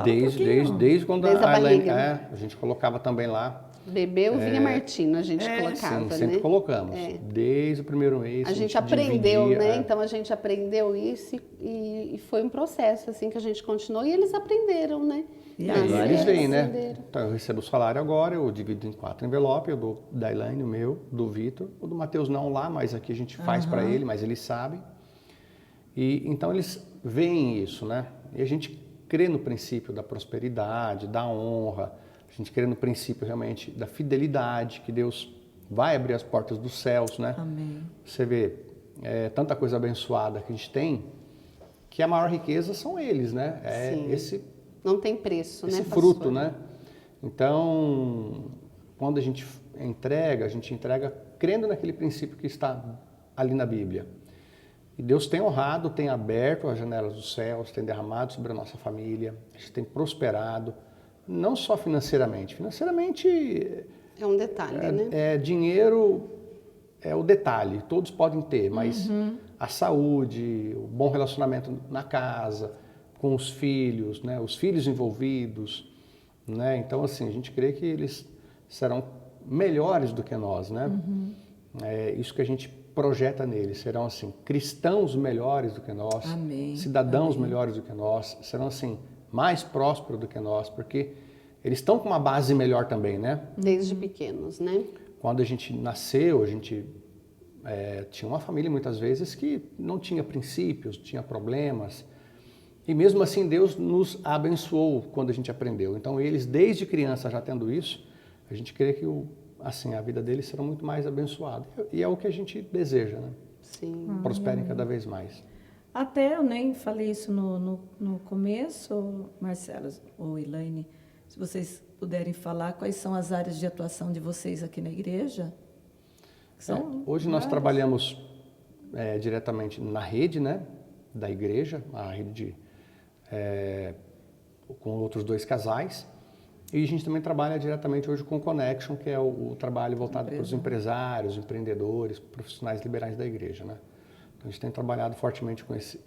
Desde quando Desde a Elaine, barriga. a gente colocava também lá. Bebê ou vinha Martino, a gente colocava, Sim, sempre né? colocamos. Desde o primeiro mês. A gente aprendeu, dividia, né? Então a gente aprendeu isso e foi um processo assim que a gente continuou e eles aprenderam, né? E aí eles veem, né? aprenderam. Então, eu recebo o salário agora, eu divido em 4 envelopes, eu dou da Elaine, o meu, do Vitor, o do Matheus não lá, mas aqui a gente faz para ele, mas eles sabem. E então eles veem isso, né? E a gente crê no princípio da prosperidade, da honra, a gente crê no princípio realmente da fidelidade, que Deus vai abrir as portas dos céus, né? Amém. Você vê tanta coisa abençoada que a gente tem, que a maior riqueza são eles, né? Sim. Esse Não tem preço, né, esse pastor? fruto, né? Então, quando a gente entrega crendo naquele princípio que está ali na Bíblia. E Deus tem honrado, tem aberto as janelas dos céus, tem derramado sobre a nossa família, a gente tem prosperado, não só financeiramente. Financeiramente É um detalhe, né? Dinheiro é o detalhe, todos podem ter, mas a saúde, o bom relacionamento na casa, com os filhos, né, os filhos envolvidos, né? Então, assim, a gente crê que eles serão melhores do que nós, né? É isso que a gente projeta neles, serão, assim, cristãos melhores do que nós, Amém. cidadãos melhores do que nós, serão, assim, mais prósperos do que nós, porque eles estão com uma base melhor também, né? Desde pequenos, né? Quando a gente nasceu, a gente tinha uma família muitas vezes que não tinha princípios, tinha problemas. E mesmo assim Deus nos abençoou quando a gente aprendeu. Então eles, desde criança já tendo isso, a gente crê que a vida deles será muito mais abençoada. E é o que a gente deseja, né? Sim. Prosperem cada vez mais. Até eu nem falei isso no começo, Marcela ou Elaine, se vocês puderem falar quais são as áreas de atuação de vocês aqui na igreja. Hoje nós trabalhamos diretamente na rede, né, da igreja, a rede com outros 2 casais. E a gente também trabalha diretamente hoje com o Connection, que é o trabalho voltado para os empresários, empreendedores, profissionais liberais da igreja, né? Então a gente tem trabalhado fortemente com esse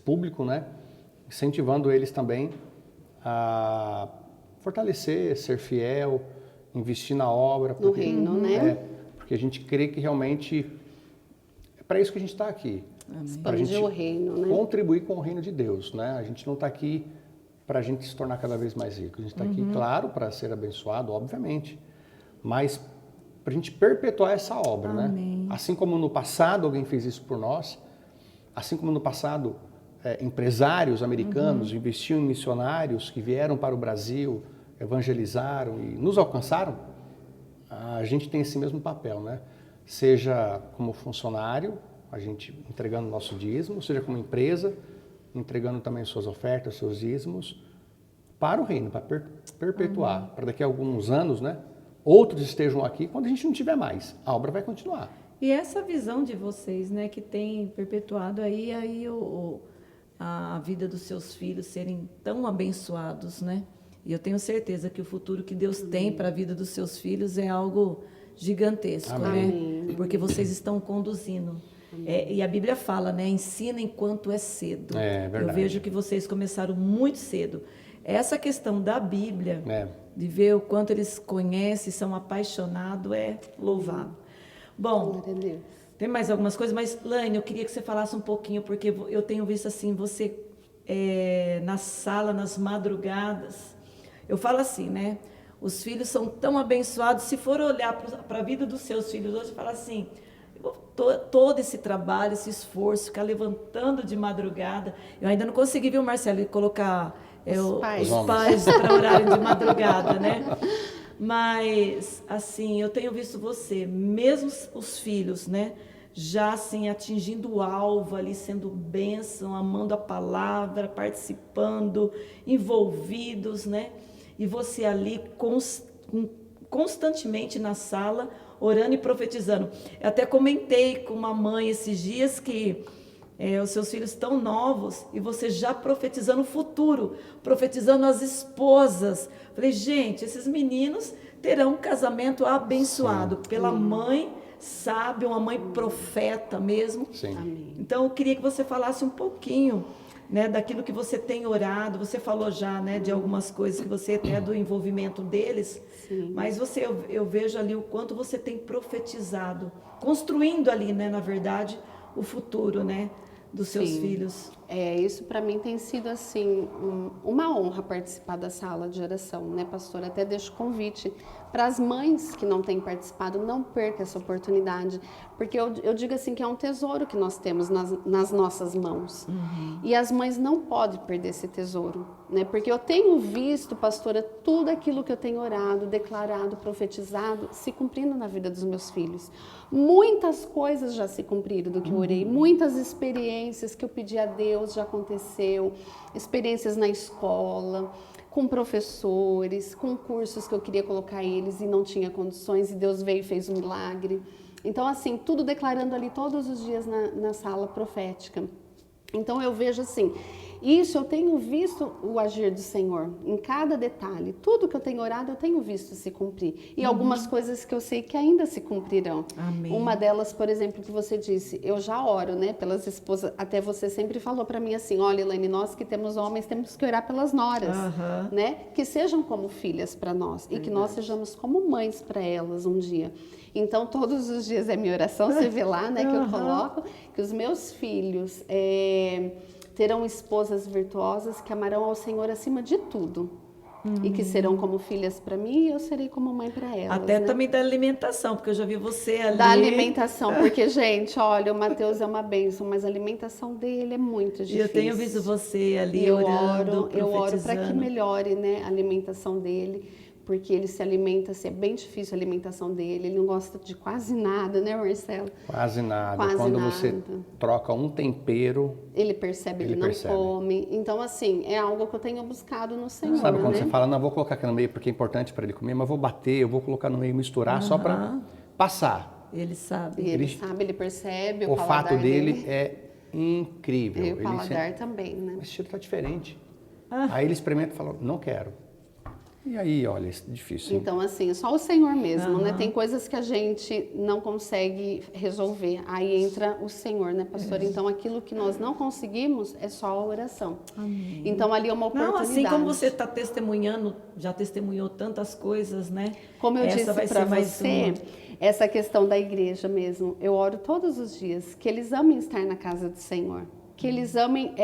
público, né, incentivando eles também a fortalecer, ser fiel, investir na obra. No reino, né? Porque a gente crê que realmente é para isso que a gente está aqui. Para a gente Expandir o reino, né? contribuir com o reino de Deus, né? A gente não está aqui para a gente se tornar cada vez mais rico. A gente está aqui, claro, para ser abençoado, obviamente, mas para a gente perpetuar essa obra, Amém. né? Assim como no passado alguém fez isso por nós, assim como no passado empresários americanos investiam em missionários que vieram para o Brasil, evangelizaram e nos alcançaram, a gente tem esse mesmo papel, né? Seja como funcionário, a gente entregando nosso dízimo, seja como empresa, entregando também suas ofertas, seus dízimos, para o reino, para perpetuar, para daqui a alguns anos, né, outros estejam aqui, quando a gente não tiver mais, a obra vai continuar. E essa visão de vocês, né, que tem perpetuado aí a vida dos seus filhos serem tão abençoados, né? E eu tenho certeza que o futuro que Deus tem para a vida dos seus filhos é algo gigantesco, Amém. né? Porque vocês estão conduzindo. E a Bíblia fala, né? Ensina enquanto é cedo. É verdade. Eu vejo que vocês começaram muito cedo. Essa questão da Bíblia, É. de ver o quanto eles conhecem, são apaixonados, é louvável. Bom, Glória a Deus. tem mais algumas coisas, mas, Laine, eu queria que você falasse um pouquinho, porque eu tenho visto assim, você na sala, nas madrugadas. Eu falo assim, né? Os filhos são tão abençoados. Se for olhar para a vida dos seus filhos hoje, fala assim, todo esse trabalho, esse esforço, ficar levantando de madrugada. Eu ainda não consegui, viu, Marcelo, colocar os pais para horário de madrugada, né? Mas, assim, eu tenho visto você, mesmo os filhos, né? Já, assim, atingindo o alvo ali, sendo bênção, amando a palavra, participando, envolvidos, né? E você ali constantemente na sala, orando e profetizando. Eu até comentei com uma mãe esses dias que os seus filhos estão novos e você já profetizando o futuro, profetizando as esposas. Falei, gente, esses meninos terão um casamento abençoado pela mãe sábia, uma mãe profeta mesmo. Sim. Amém. Então, eu queria que você falasse um pouquinho, né, daquilo que você tem orado. Você falou já, né, de algumas coisas que você tem do envolvimento deles. Sim. Mas eu vejo ali o quanto você tem profetizado, construindo ali, né, na verdade, o futuro, né, dos seus filhos. Isso para mim tem sido assim uma honra participar da sala de oração, né, pastora? Até deixo convite para as mães que não têm participado, não perca essa oportunidade, porque eu digo assim que é um tesouro que nós temos nas nossas mãos. E as mães não podem perder esse tesouro, né? Porque eu tenho visto, pastora, tudo aquilo que eu tenho orado, declarado, profetizado, se cumprindo na vida dos meus filhos. Muitas coisas já se cumpriram do que eu orei, muitas experiências que eu pedi a Deus já aconteceu, experiências na escola, com professores, com cursos que eu queria colocar eles e não tinha condições, e Deus veio e fez um milagre. Então, assim, tudo declarando ali todos os dias na sala profética. Então, eu vejo assim, isso eu tenho visto o agir do Senhor em cada detalhe. Tudo que eu tenho orado, eu tenho visto se cumprir. E algumas coisas que eu sei que ainda se cumprirão. Amém. Uma delas, por exemplo, que você disse, eu já oro, né, pelas esposas. Até você sempre falou para mim assim, olha, Elaine, nós que temos homens, temos que orar pelas noras, né? Que sejam como filhas para nós e que nós sejamos como mães para elas um dia. Então, todos os dias é minha oração, você vê lá, né, que eu coloco, que os meus filhos terão esposas virtuosas que amarão ao Senhor acima de tudo. E que serão como filhas para mim e eu serei como mãe para elas. Até né? também da alimentação, porque eu já vi você ali. Da alimentação, porque, gente, olha, o Mateus é uma bênção, mas a alimentação dele é muito difícil. E eu tenho visto você ali eu orando, eu oro para que profetizando. melhore, né, a alimentação dele, porque ele se alimenta, assim, é bem difícil a alimentação dele, ele não gosta de quase nada, né, Marcelo? Quase nada. Quase Quando nada. você troca um tempero, Ele percebe, ele não percebe. come. Então, assim, é algo que eu tenho buscado no Senhor, sabe quando né? você fala, não, vou colocar aqui no meio porque é importante para ele comer, mas vou bater, eu vou colocar no meio, misturar só para passar. Ele sabe. E ele Ele- sabe, ele percebe, O paladar fato dele dele. é incrível. E o Ele paladar sempre- também, né? Esse cheiro tá diferente. Aí ele experimenta e fala, não quero. E aí, olha, é difícil. Hein? Então, assim, só o Senhor mesmo, né? Tem coisas que a gente não consegue resolver. Aí entra o Senhor, né, pastora? Então, aquilo que nós não conseguimos é só a oração. Amém. Então, ali é uma Não, oportunidade. assim como você está testemunhando, já testemunhou tantas coisas, né? Como eu Essa disse vai para ser mais você, uma. essa questão da igreja mesmo, eu oro todos os dias, que eles amem estar na casa do Senhor. Que eles amem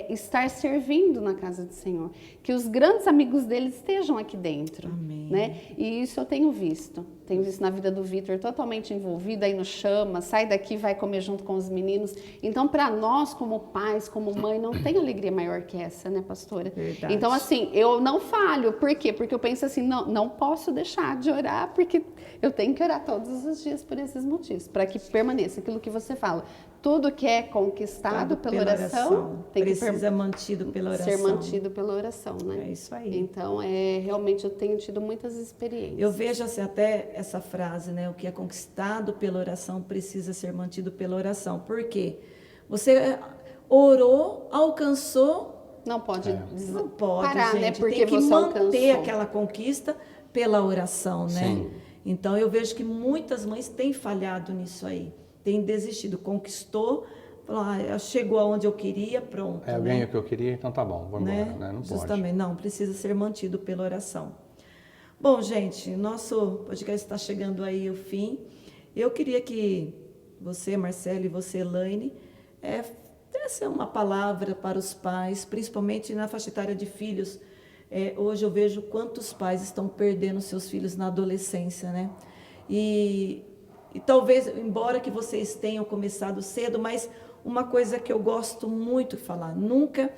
estar servindo na casa do Senhor. Que os grandes amigos deles estejam aqui dentro. Amém. Né? E isso eu tenho visto. Tenho visto na vida do Vitor, totalmente envolvido, aí nos chama, sai daqui, vai comer junto com os meninos. Então, para nós, como pais, como mãe, não tem alegria maior que essa, né, pastora? Verdade. Então, assim, eu não falho. Por quê? Porque eu penso assim, não posso deixar de orar, porque eu tenho que orar todos os dias por esses motivos, para que permaneça aquilo que você fala. Tudo que é conquistado pela oração tem que precisa mantido pela oração. ser mantido pela oração, né? É isso aí. Então, realmente eu tenho tido muitas experiências. Eu vejo assim, até essa frase, né? O que é conquistado pela oração precisa ser mantido pela oração. Por quê? Você orou, alcançou, Não pode não pode, parar, gente. né? Porque tem que você manter alcançou. aquela conquista pela oração, né? Sim. Então eu vejo que muitas mães têm falhado nisso aí, têm desistido, conquistou, falou, chegou aonde eu queria, pronto. Eu né? ganhei o que eu queria, então tá bom, vou embora. Né? Né? Não pode. Justamente, não, precisa ser mantido pela oração. Bom, gente, nosso podcast está chegando aí ao fim. Eu queria que você, Marcelo, e você, Elaine, desse uma palavra para os pais, principalmente na faixa etária de filhos. Hoje eu vejo quantos pais estão perdendo seus filhos na adolescência, né? E talvez, embora que vocês tenham começado cedo, mas uma coisa que eu gosto muito de falar, nunca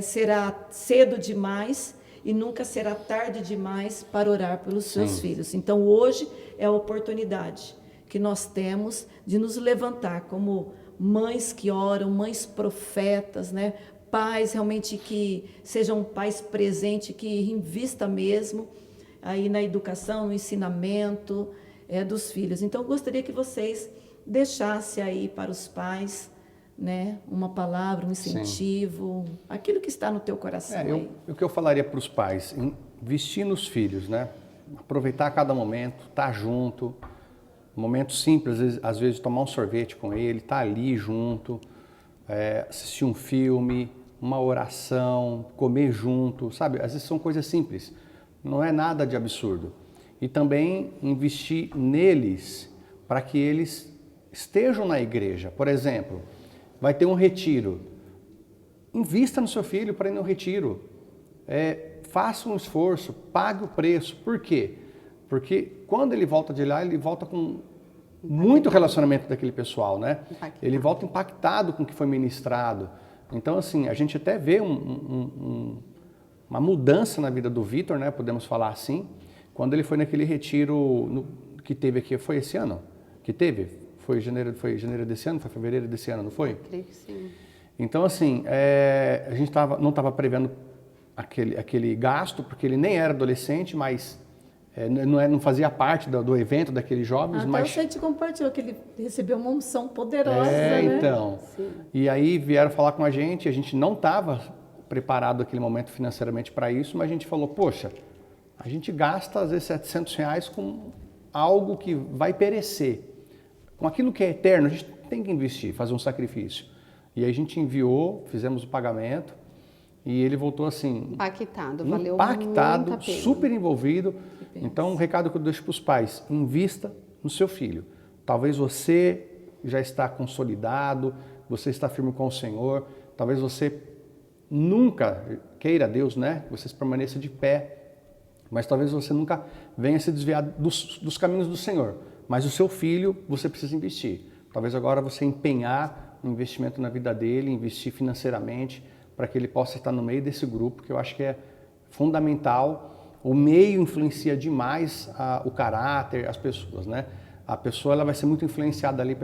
será cedo demais e nunca será tarde demais para orar pelos seus filhos. Então, hoje é a oportunidade que nós temos de nos levantar como mães que oram, mães profetas, né? Pais realmente que sejam pais presentes, que invista mesmo aí na educação, no ensinamento dos filhos. Então, eu gostaria que vocês deixassem aí para os pais, né, uma palavra, um incentivo, aquilo que está no teu coração. O que eu falaria para os pais, investir nos filhos, né? Aproveitar cada momento, estar junto, momento simples, às vezes tomar um sorvete com ele, estar ali junto, assistir um filme, uma oração, comer junto, sabe? Às vezes são coisas simples, não é nada de absurdo. E também investir neles para que eles estejam na igreja. Por exemplo, vai ter um retiro. Invista no seu filho para ir no retiro. Faça um esforço, pague o preço. Por quê? Porque quando ele volta de lá, ele volta com muito relacionamento daquele pessoal, né? Impactado. Ele volta impactado com o que foi ministrado. Então, assim, a gente até vê uma mudança na vida do Vitor, né? Podemos falar assim, quando ele foi naquele retiro que teve aqui, foi esse ano? Que teve? Foi janeiro desse ano? Foi fevereiro desse ano, não foi? Creio que sim. Então, assim, a gente não estava prevendo aquele gasto, porque ele nem era adolescente, mas não fazia parte do evento daqueles jovens. Até mas o Sete compartilhou que ele recebeu uma unção poderosa, né? Então. Sim. E aí vieram falar com a gente não estava preparado naquele momento financeiramente para isso, mas a gente falou, poxa, a gente gasta às vezes R$700 com algo que vai perecer. Com aquilo que é eterno, a gente tem que investir, fazer um sacrifício. E aí a gente enviou, fizemos o pagamento e ele voltou assim... Impactado, valeu impactado, muito a pena. super envolvido. Então, um recado que eu deixo para os pais, invista no seu filho. Talvez você já está consolidado, você está firme com o Senhor, talvez você nunca, queira Deus, né? Você permaneça de pé, mas talvez você nunca venha se desviar dos caminhos do Senhor. Mas o seu filho, você precisa investir. Talvez agora você empenhar um investimento na vida dele, investir financeiramente, para que ele possa estar no meio desse grupo, que eu acho que é fundamental. O meio influencia demais o caráter, as pessoas, né? A pessoa ela vai ser muito influenciada ali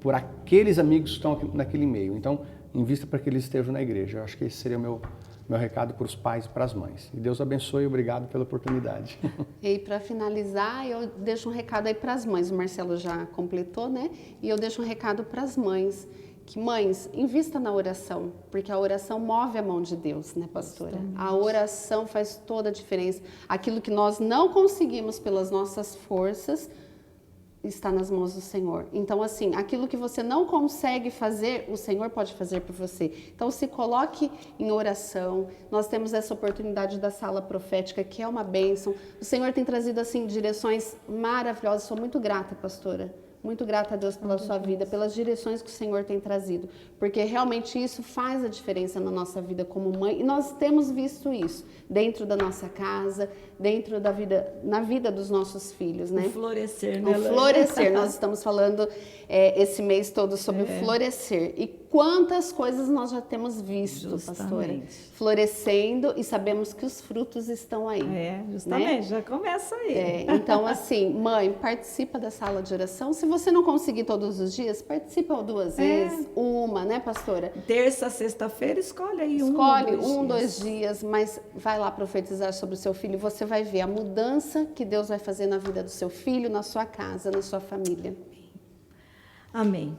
por aqueles amigos que estão naquele meio. Então, invista para que eles estejam na igreja. Eu acho que esse seria o meu recado para os pais e para as mães. E Deus abençoe e obrigado pela oportunidade. E para finalizar, eu deixo um recado aí para as mães. O Marcelo já completou, né? E eu deixo um recado para as mães. Que mães, invista na oração, porque a oração move a mão de Deus, né, pastora? Justamente. A oração faz toda a diferença. Aquilo que nós não conseguimos pelas nossas forças está nas mãos do Senhor. Então, assim, aquilo que você não consegue fazer, o Senhor pode fazer por você. Então, se coloque em oração. Nós temos essa oportunidade da sala profética, que é uma bênção. O Senhor tem trazido, assim, direções maravilhosas. Sou muito grata, pastora. Muito grata a Deus pela sua vida, pelas direções que o Senhor tem trazido, porque realmente isso faz a diferença na nossa vida como mãe, e nós temos visto isso dentro da nossa casa, dentro da vida, na vida dos nossos filhos, né? O florescer, né? O florescer, nós estamos falando esse mês todo sobre o florescer, e quantas coisas nós já temos visto, pastora, florescendo, e sabemos que os frutos estão aí. Justamente, né? Já começa aí. Então, assim, mãe, participa da sala de oração. Se você não conseguir todos os dias, participa 2 vezes, uma, né, pastora? Terça, sexta-feira, escolhe aí Escolhe 2 dias, mas vai lá profetizar sobre o seu filho. Você vai ver a mudança que Deus vai fazer na vida do seu filho, na sua casa, na sua família. Amém.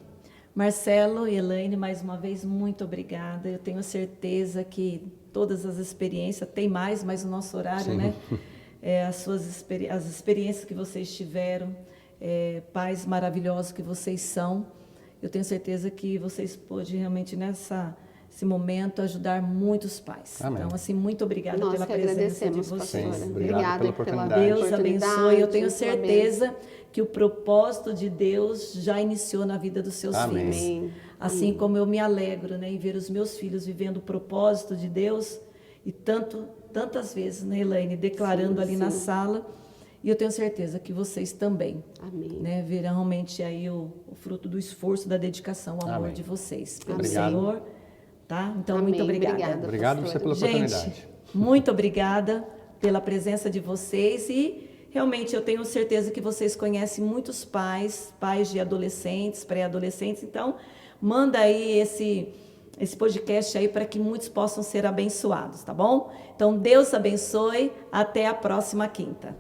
Marcelo e Elaine, mais uma vez, muito obrigada. Eu tenho certeza que todas as experiências, tem mais, mas o nosso horário, sim, né? As experiências que vocês tiveram, pais maravilhosos que vocês são, eu tenho certeza que vocês podem realmente nesse momento ajudar muitos pais. Amém. Então, assim, muito obrigada Nós pela presença de vocês. Sim, obrigado pela oportunidade. Deus abençoe. Eu tenho certeza que o propósito de Deus já iniciou na vida dos seus Amém. filhos. Assim como eu me alegro, né, em ver os meus filhos vivendo o propósito de Deus e tantas vezes, né, Elaine, declarando ali na sala. E eu tenho certeza que vocês também, né, verão realmente aí o fruto do esforço, da dedicação, o amor de vocês pelo Senhor. Tá? Então, muito obrigada. Obrigado você pela oportunidade. Gente, muito obrigada pela presença de vocês e realmente eu tenho certeza que vocês conhecem muitos pais de adolescentes, pré-adolescentes, então manda aí esse podcast aí para que muitos possam ser abençoados, tá bom? Então Deus abençoe, até a próxima quinta.